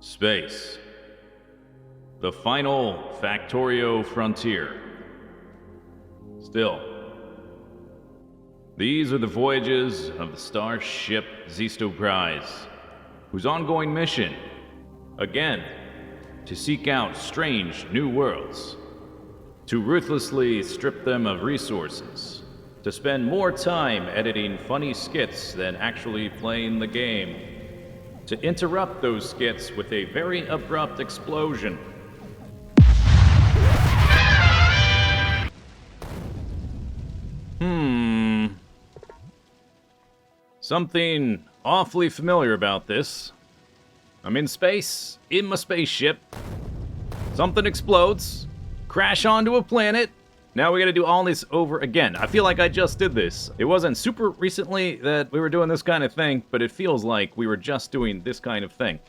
Space. The final Factorio frontier. Still, these are the voyages of the starship Zisteau Prize, whose ongoing mission, again, to seek out strange new worlds, to ruthlessly strip them of resources, to spend more time editing funny skits than actually playing the game, to interrupt those skits with a very abrupt explosion. Something awfully familiar about this. I'm in space, in my spaceship. Something explodes, crash onto a planet. Now we gotta do all this over again. I feel like I just did this. It wasn't super recently that we were doing this kind of thing, but it feels like we were just doing this kind of thing.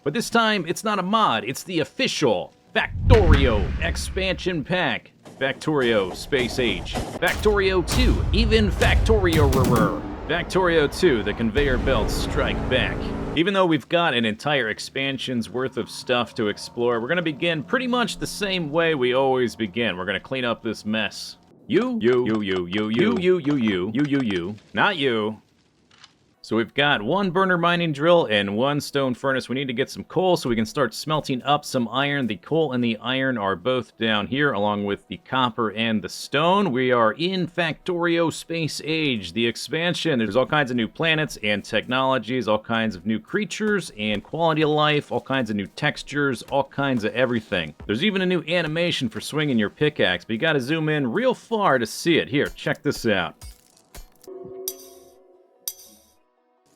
But this time, it's not a mod, it's the official Factorio expansion pack. Factorio Space Age. Factorio 2, even Factorio-er. Factorio 2, the conveyor belts strike back. Even though we've got an entire expansion's worth of stuff to explore, we're gonna begin pretty much the same way we always begin. We're gonna clean up this mess. You, not you. So we've got one burner mining drill and one stone furnace. We need to get some coal so we can start smelting up some iron. The coal and the iron are both down here, along with the copper and the stone. We are in Factorio Space Age, the expansion. There's all kinds of new planets and technologies, all kinds of new creatures and quality of life, all kinds of new textures, all kinds of everything. There's even a new animation for swinging your pickaxe, but you gotta zoom in real far to see it. Here, check this out.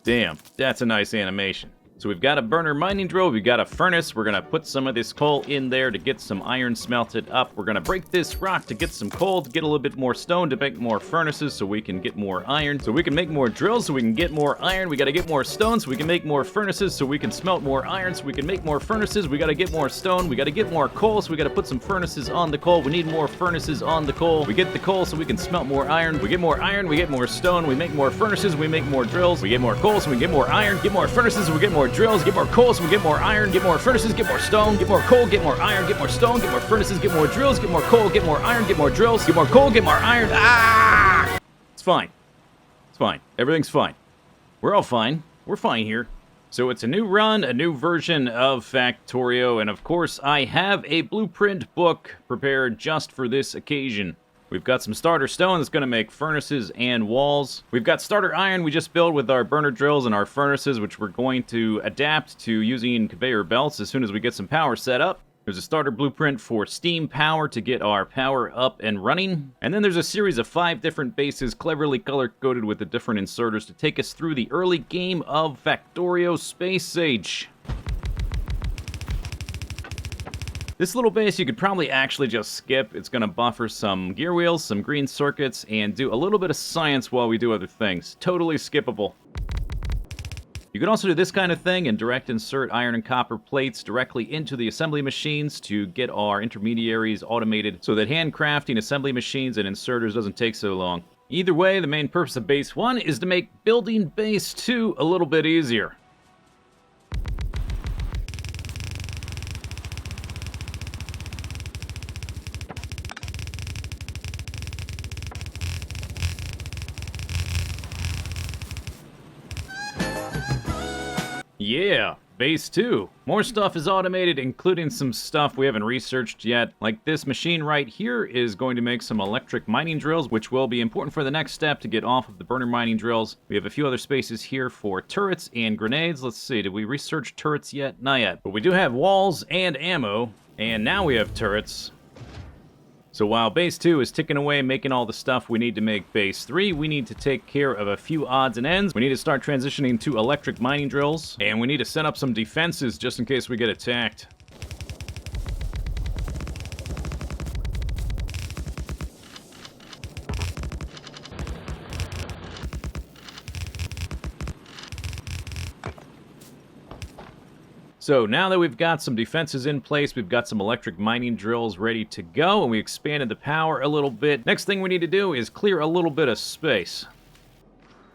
Damn, that's a nice animation. So we've got a burner mining drill, we've got a furnace, we're gonna put some of this coal in there to get some iron smelted up. We're gonna break this rock to get some coal, to get a little bit more stone, to make more furnaces so we can get more iron, so we can make more drills so we can get more iron. We gotta get more stone so we can make more furnaces, so we can smelt more iron, so we can make more furnaces. We gotta get more stone, we gotta get more coal, so we gotta put some furnaces on the coal. We need more furnaces on the coal. We get the coal so we can smelt more iron. We get more iron, we get more stone, we make more furnaces, we make more drills. We get more coal so we get more iron, get more furnaces, we get more drills, get more coal so we get more iron, get more furnaces, get more stone, get more coal, get more iron, get more stone, get more furnaces, get more drills, get more coal, get more iron, get more drills, get more coal, get more iron. Ah! It's fine. It's fine. Everything's fine. We're all fine. We're fine here. So it's a new run, a new version of Factorio, and of course I have a blueprint book prepared just for this occasion. We've got some starter stone that's going to make furnaces and walls. We've got starter iron we just built with our burner drills and our furnaces, which we're going to adapt to using conveyor belts as soon as we get some power set up. There's a starter blueprint for steam power to get our power up and running. And then there's a series of 5 different bases cleverly color-coded with the different inserters to take us through the early game of Factorio Space Age. This little base you could probably actually just skip. It's going to buffer some gear wheels, some green circuits, and do a little bit of science while we do other things. Totally skippable. You can also do this kind of thing and direct insert iron and copper plates directly into the assembly machines to get our intermediaries automated so that handcrafting assembly machines and inserters doesn't take so long. Either way, the main purpose of base 1 is to make building base 2 a little bit easier. Yeah, base 2. More stuff is automated, including some stuff we haven't researched yet. Like this machine right here is going to make some electric mining drills, which will be important for the next step to get off of the burner mining drills. We have a few other spaces here for turrets and grenades. Let's see, did we research turrets yet? Not yet. But we do have walls and ammo, and now we have turrets. So while base 2 is ticking away making all the stuff we need to make base 3, we need to take care of a few odds and ends. We need to start transitioning to electric mining drills, and we need to set up some defenses just in case we get attacked. So now that we've got some defenses in place, we've got some electric mining drills ready to go, and we expanded the power a little bit. Next thing we need to do is clear a little bit of space.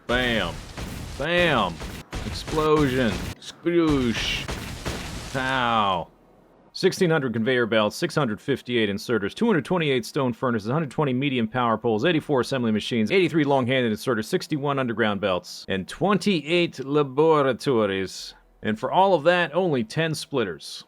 Bam. Bam. Explosion. Sploosh. Pow. 1,600 conveyor belts, 658 inserters, 228 stone furnaces, 120 medium power poles, 84 assembly machines, 83 long-handed inserters, 61 underground belts, and 28 laboratories. And for all of that, only 10 splitters.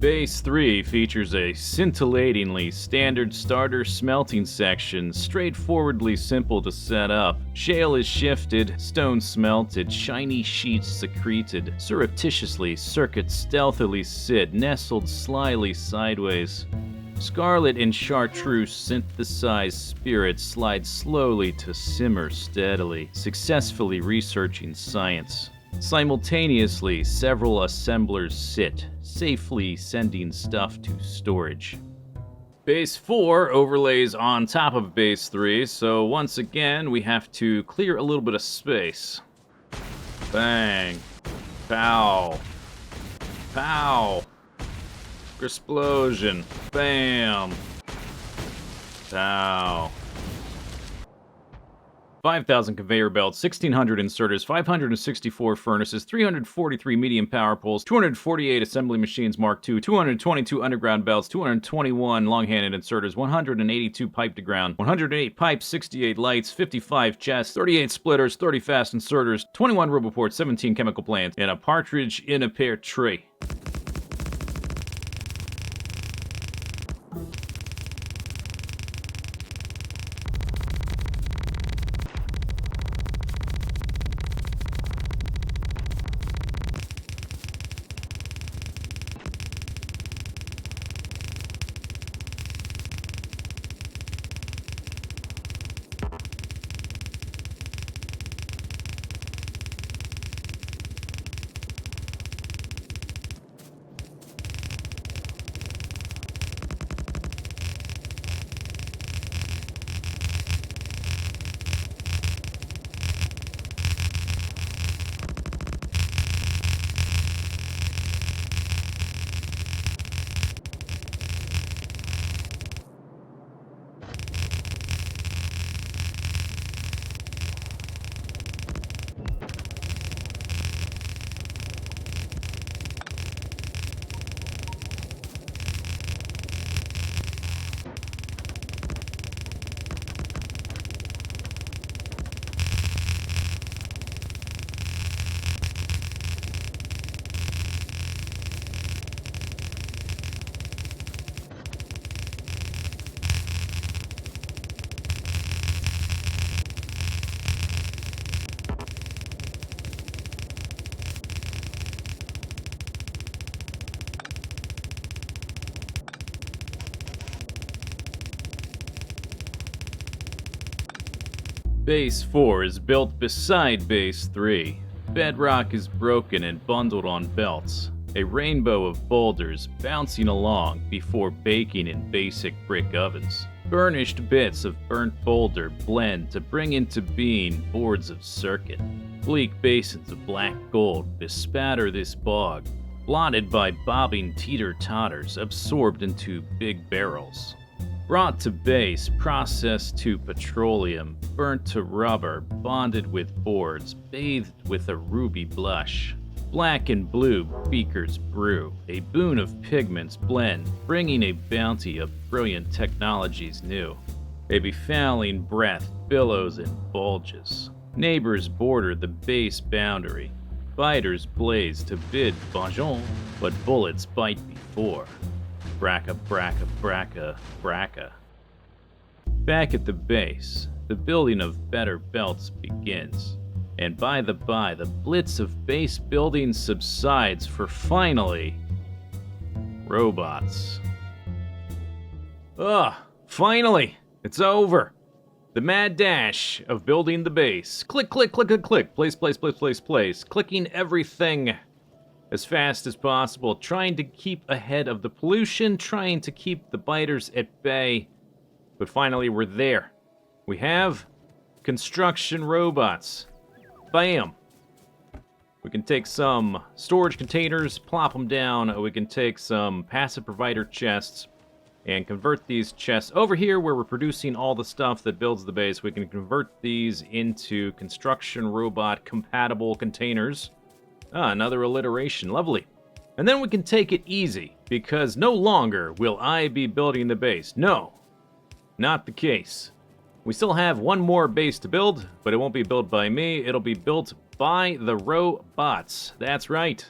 Base 3 features a scintillatingly standard starter smelting section, straightforwardly simple to set up. Shale is shifted, stone smelted, shiny sheets secreted, surreptitiously circuits stealthily sit, nestled slyly sideways. Scarlet and chartreuse synthesized spirits slide slowly to simmer steadily, successfully researching science. Simultaneously, several assemblers sit, safely sending stuff to storage. Base 4 overlays on top of Base 3, so once again, we have to clear a little bit of space. Bang. Pow. Pow. Explosion. Bam. Pow. 5,000 conveyor belts, 1,600 inserters, 564 furnaces, 343 medium power poles, 248 assembly machines Mark II, 222 underground belts, 221 long-handed inserters, 182 pipe to ground, 108 pipes, 68 lights, 55 chests, 38 splitters, 30 fast inserters, 21 roboports, 17 chemical plants, and a partridge in a pear tree. Base 4 is built beside Base 3. Bedrock is broken and bundled on belts. A rainbow of boulders bouncing along before baking in basic brick ovens. Burnished bits of burnt boulder blend to bring into being boards of circuit. Bleak basins of black gold bespatter this bog, blotted by bobbing teeter-totters absorbed into big barrels. Brought to base, processed to petroleum, burnt to rubber, bonded with boards, bathed with a ruby blush. Black and blue beakers brew, a boon of pigments blend, bringing a bounty of brilliant technologies new. A befouling breath billows and bulges. Neighbors border the base boundary. Fighters blaze to bid bonjour, but bullets bite before. Bracca, bracca, bracca, bracca. Back at the base, the building of better belts begins. And by the by, the blitz of base building subsides for finally, robots. Ugh, Finally, it's over. The mad dash of building the base. Click, click, click, click, click. Place, place, place, place, place. Clicking everything as fast as possible. Trying to keep ahead of the pollution. Trying to keep the biters at bay. But finally, we're there. We have construction robots. Bam. We can take some storage containers, plop them down. We can take some passive provider chests and convert these chests over here where we're producing all the stuff that builds the base. We can convert these into construction robot compatible containers. Ah, another alliteration. Lovely. And then we can take it easy, because no longer will I be building the base. No, not the case. We still have one more base to build, but it won't be built by me. It'll be built by the robots. That's right.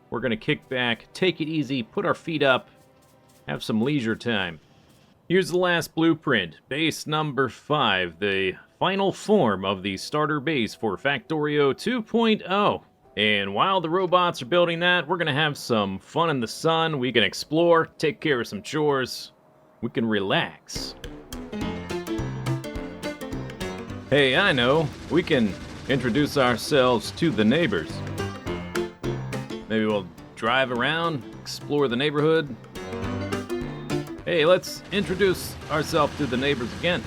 We're going to kick back, take it easy, put our feet up, have some leisure time. Here's the last blueprint, base number 5, the final form of the starter base for Factorio 2.0. And while the robots are building that, we're going to have some fun in the sun. We can explore, take care of some chores. We can relax. Hey, I know. We can introduce ourselves to the neighbors. Maybe we'll drive around, explore the neighborhood. Hey, let's introduce ourselves to the neighbors again.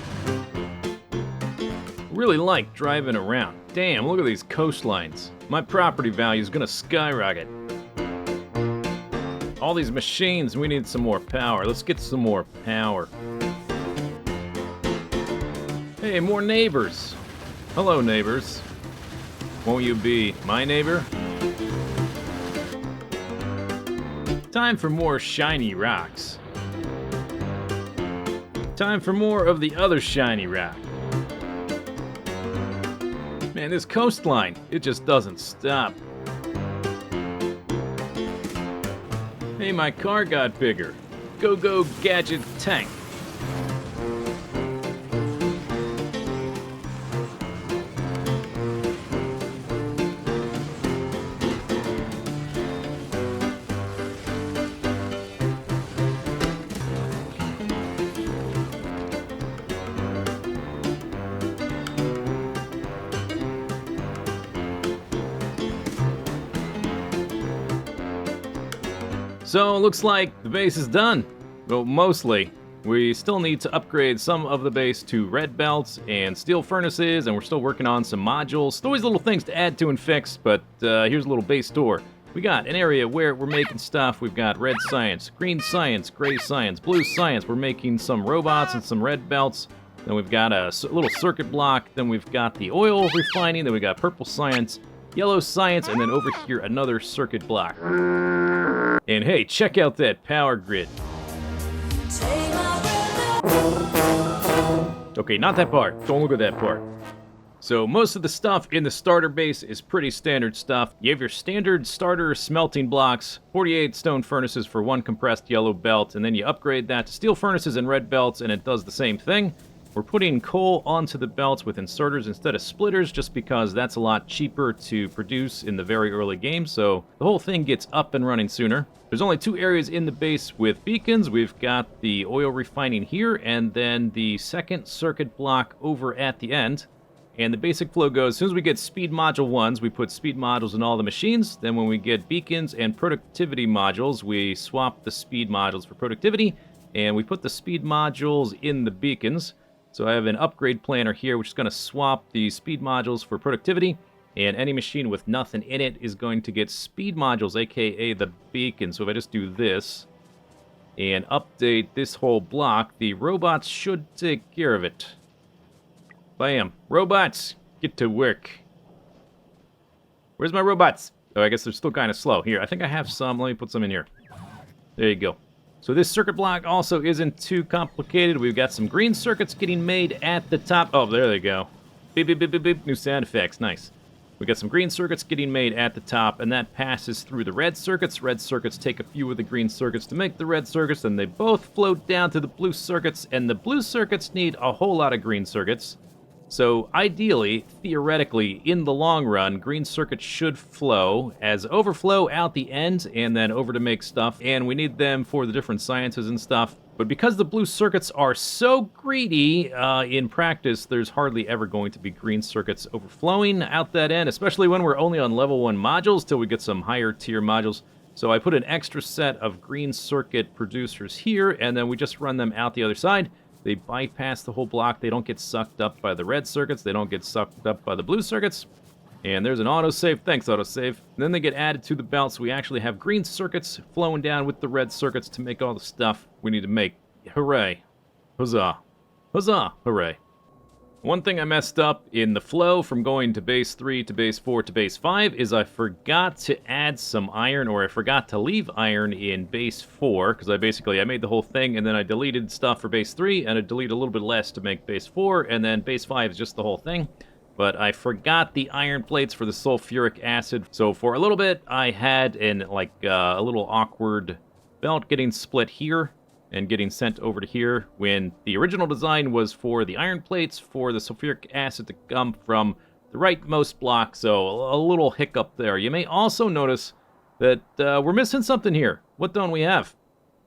Really like driving around. Damn, look at these coastlines. My property value is gonna skyrocket. All these machines, we need some more power. Let's get some more power. Hey, more neighbors. Hello, neighbors. Won't you be my neighbor? Time for more shiny rocks. Time for more of the other shiny rock. Man, this coastline, it just doesn't stop. Hey, my car got bigger. Go, go, gadget tank. So, looks like the base is done. Well, mostly. We still need to upgrade some of the base to red belts and steel furnaces, and we're still working on some modules. Still always little things to add to and fix, but here's a little base tour. We got an area where we're making stuff. We've got red science, green science, gray science, blue science. We're making some robots and some red belts. Then we've got a little circuit block. Then we've got the oil refining. Then we got purple science, yellow science, and then over here another circuit block. And hey, check out that power grid. Okay, not that part. Don't look at that part. So most of the stuff in the starter base is pretty standard stuff. You have your standard starter smelting blocks, 48 stone furnaces for one compressed yellow belt, and then you upgrade that to steel furnaces and red belts, and it does the same thing. We're putting coal onto the belts with inserters instead of splitters, just because that's a lot cheaper to produce in the very early game, so the whole thing gets up and running sooner. There's only 2 areas in the base with beacons. We've got the oil refining here, and then the second circuit block over at the end. And the basic flow goes, as soon as we get speed module 1s, we put speed modules in all the machines. Then when we get beacons and productivity modules, we swap the speed modules for productivity, and we put the speed modules in the beacons. So I have an upgrade planner here, which is going to swap the speed modules for productivity, and any machine with nothing in it is going to get speed modules, aka the beacon. So if I just do this and update this whole block, the robots should take care of it. Bam. Robots, get to work. Where's my robots? Oh, I guess they're still kind of slow. Here, I think I have some. Let me put some in here. There you go. So this circuit block also isn't too complicated. We've got some green circuits getting made at the top. Oh, there they go. Beep, beep, beep, beep, beep. New sound effects. Nice. We got some green circuits getting made at the top, and that passes through the red circuits. Red circuits take a few of the green circuits to make the red circuits, and they both float down to the blue circuits, and the blue circuits need a whole lot of green circuits. So ideally, theoretically, in the long run, green circuits should flow as overflow out the end and then over to make stuff. And we need them for the different sciences and stuff. But because the blue circuits are so greedy, in practice, there's hardly ever going to be green circuits overflowing out that end, especially when we're only on level 1 modules till we get some higher tier modules. So I put an extra set of green circuit producers here, and then we just run them out the other side. They bypass the whole block. They don't get sucked up by the red circuits. They don't get sucked up by the blue circuits. And there's an autosave. Thanks, autosave. And then they get added to the belt, so we actually have green circuits flowing down with the red circuits to make all the stuff we need to make. Hooray. Huzzah. Huzzah. Hooray. One thing I messed up in the flow from going to base 3 to base 4 to base 5 is I forgot to add some iron, or I forgot to leave iron in base 4, because I made the whole thing, and then I deleted stuff for base 3, and I deleted a little bit less to make base 4, and then base 5 is just the whole thing. But I forgot the iron plates for the sulfuric acid. So for a little bit, I had a little awkward belt getting split here and getting sent over to here when the original design was for the iron plates for the sulfuric acid to come from the rightmost block. So a little hiccup there. You may also notice that we're missing something here. What don't we have?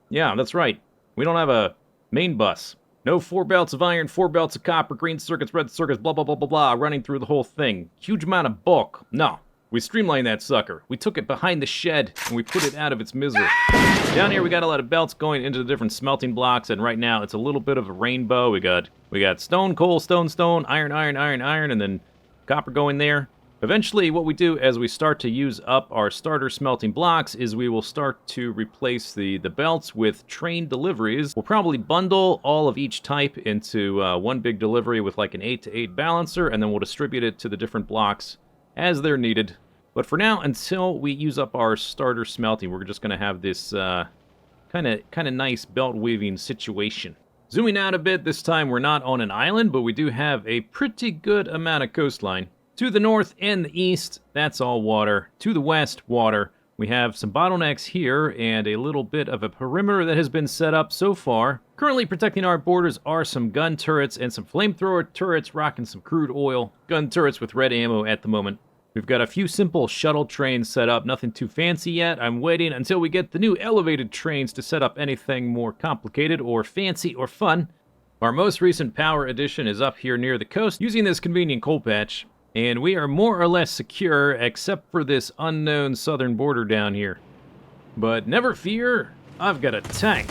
Yeah, that's right. We don't have a main bus. No 4 belts of iron, 4 belts of copper, green circuits, red circuits, blah, blah, blah, blah, blah, running through the whole thing. Huge amount of bulk. No. We streamlined that sucker. We took it behind the shed, and we put it out of its misery. Down here, we got a lot of belts going into the different smelting blocks, and right now, it's a little bit of a rainbow. We got stone, coal, stone, stone, iron, iron, iron, iron, and then copper going there. Eventually, what we do as we start to use up our starter smelting blocks is we will start to replace the belts with train deliveries. We'll probably bundle all of each type into one big delivery with like an 8-to-8 balancer, and then we'll distribute it to the different blocks as they're needed. But for now, until we use up our starter smelting, we're just going to have this kind of nice belt weaving situation. Zooming out a bit, this time we're not on an island, but we do have a pretty good amount of coastline. To the north and the east, that's all water. To the west, water. We have some bottlenecks here and a little bit of a perimeter that has been set up so far. Currently protecting our borders are some gun turrets and some flamethrower turrets rocking some crude oil. Gun turrets with red ammo at the moment. We've got a few simple shuttle trains set up, nothing too fancy yet. I'm waiting until we get the new elevated trains to set up anything more complicated or fancy or fun. Our most recent power addition is up here near the coast using this convenient coal patch. And we are more or less secure, except for this unknown southern border down here. But never fear, I've got a tank.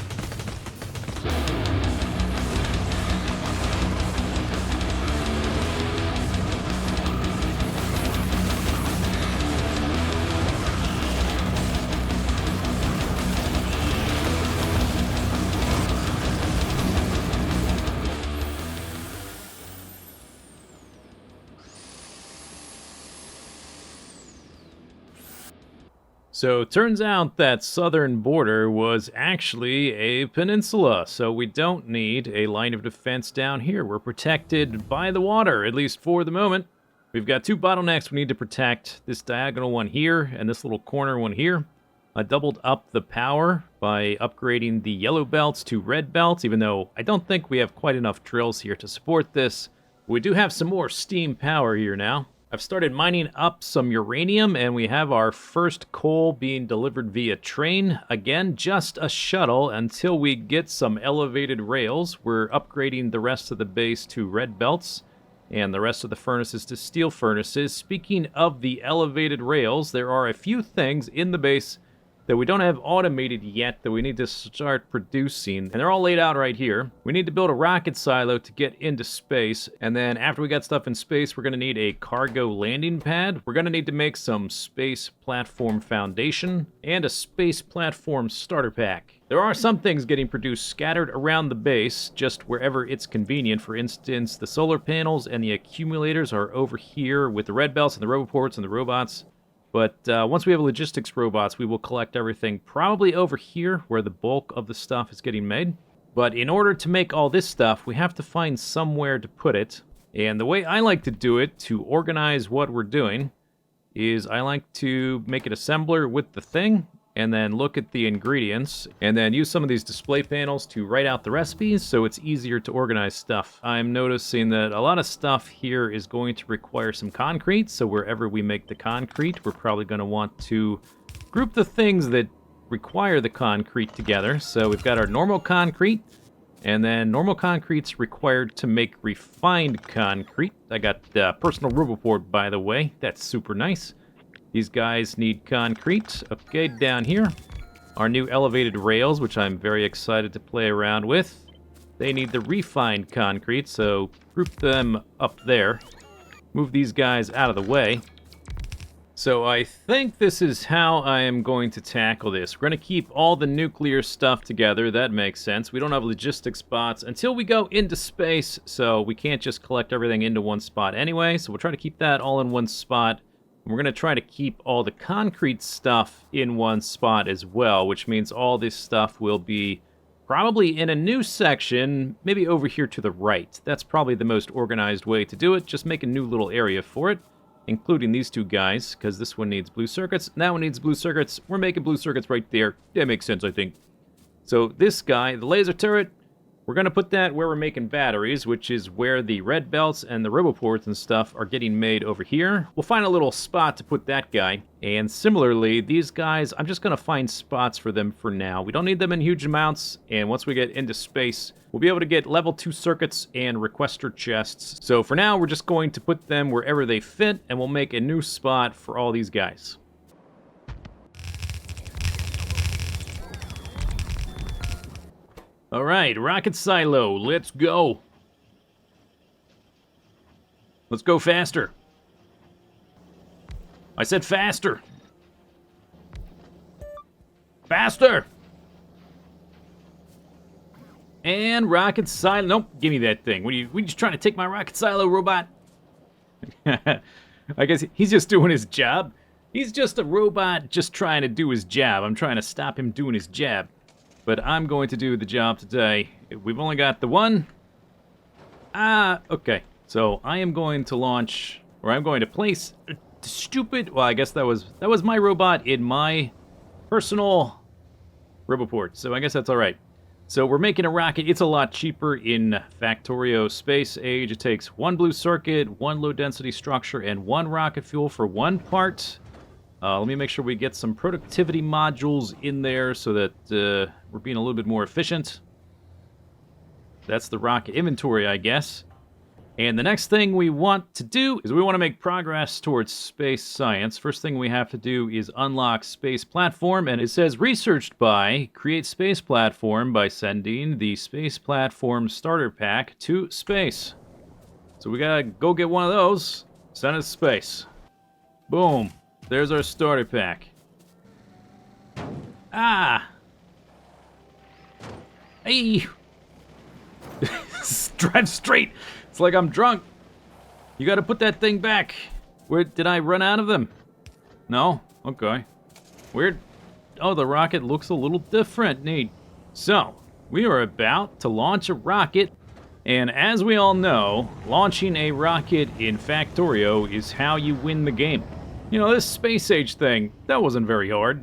So turns out that southern border was actually a peninsula, so we don't need a line of defense down here. We're protected by the water, at least for the moment. We've got 2 bottlenecks we need to protect, this diagonal one here and this little corner one here. I doubled up the power by upgrading the yellow belts to red belts, even though I don't think we have quite enough drills here to support this. We do have some more steam power here now. I've started mining up some uranium, and we have our first coal being delivered via train. Again, just a shuttle until we get some elevated rails. We're upgrading the rest of the base to red belts, and the rest of the furnaces to steel furnaces. Speaking of the elevated rails, there are a few things in the base that we don't have automated yet that we need to start producing, and they're all laid out right here. We need to build a rocket silo to get into space, and then after we got stuff in space, we're going to need a cargo landing pad. We're going to need to make some space platform foundation and a space platform starter pack. There are some things getting produced scattered around the base, just wherever it's convenient. For instance, the solar panels and the accumulators are over here with the red belts and the roboports and the robots. But once we have logistics robots, we will collect everything probably over here where the bulk of the stuff is getting made. But in order to make all this stuff, we have to find somewhere to put it. And the way I like to do it to organize what we're doing is I like to make an assembler with the thing and then look at the ingredients and then use some of these display panels to write out the recipes so it's easier to organize stuff. I'm noticing that a lot of stuff here is going to require some concrete, so wherever we make the concrete, we're probably going to want to group the things that require the concrete together. So we've got our normal concrete, and then normal concrete's required to make refined concrete. I got personal Roboboard, by the way. That's super nice. These guys need concrete. Okay, down here. Our new elevated rails, which I'm very excited to play around with. They need the refined concrete, so group them up there. Move these guys out of the way. So I think this is how I am going to tackle this. We're going to keep all the nuclear stuff together. That makes sense. We don't have logistics spots until we go into space, so we can't just collect everything into one spot anyway. So we'll try to keep that all in one spot. We're going to try to keep all the concrete stuff in one spot as well, which means all this stuff will be probably in a new section, maybe over here to the right. That's probably the most organized way to do it. Just make a new little area for it, including these two guys, because this one needs blue circuits. That one needs blue circuits. We're making blue circuits right there. That makes sense, I think. So this guy, the laser turret, we're going to put that where we're making batteries, which is where the red belts and the roboports and stuff are getting made over here. We'll find a little spot to put that guy. And similarly, these guys, I'm just going to find spots for them for now. We don't need them in huge amounts, and once we get into space, we'll be able to get level 2 circuits and requester chests. So for now, we're just going to put them wherever they fit, and we'll make a new spot for all these guys. All right, rocket silo, let's go. Let's go faster. I said faster. Faster. And rocket silo. Nope, give me that thing. What are you just trying to take my rocket silo, robot? I guess he's just doing his job. He's just a robot just trying to do his job. I'm trying to stop him doing his job. But I'm going to do the job today. We've only got the one. Okay. So I am going to launch, or I'm going to place stupid, well, I guess that was my robot in my personal Roboport. So I guess that's all right. So we're making a rocket. It's a lot cheaper in Factorio Space Age. It takes 1 blue circuit, 1 low density structure, and 1 rocket fuel for 1 part. Let me make sure we get some productivity modules in there so that we're being a little bit more efficient. That's the rocket inventory, I guess. And the next thing we want to do is we want to make progress towards space science. First thing we have to do is unlock space platform, and it says researched by, create space platform by sending the space platform starter pack to space. So we gotta go get one of those, send it to space. Boom. There's our starter pack. Ah! Hey! Drive straight! It's like I'm drunk. You gotta put that thing back. Where did I run out of them? No? Okay. Weird. Oh, the rocket looks a little different. Neat. So, we are about to launch a rocket. And as we all know, launching a rocket in Factorio is how you win the game. You know, this space age thing, that wasn't very hard.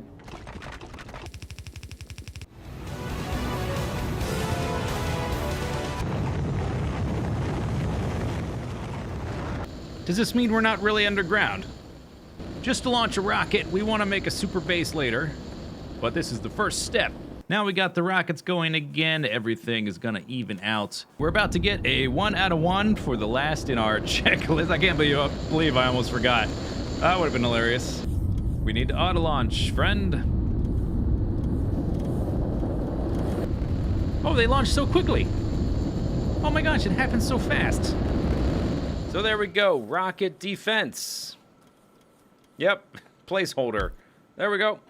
Does this mean we're not really underground? Just to launch a rocket, we want to make a super base later. But this is the first step. Now we got the rockets going again, everything is gonna even out. We're about to get a 1 out of 1 for the last in our checklist. I can't believe I almost forgot. That would have been hilarious. We need to auto-launch, friend. Oh, they launched so quickly. Oh my gosh, it happened so fast. So there we go, rocket defense. Yep, placeholder. There we go.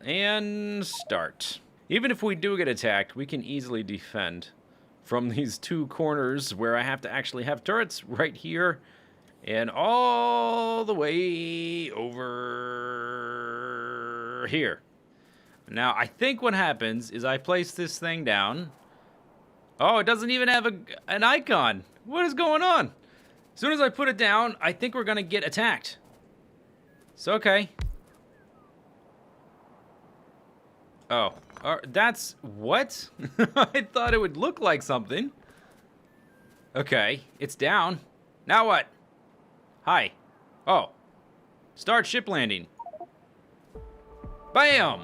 And start. Even if we do get attacked, we can easily defend from these 2 corners where I have to actually have turrets right here. And all the way over here. Now, I think what happens is I place this thing down. Oh, it doesn't even have an icon. What is going on? As soon as I put it down, I think we're going to get attacked. It's okay. Oh, that's... what? I thought it would look like something. Okay, it's down. Now what? Hi. Oh. Start ship landing. Bam!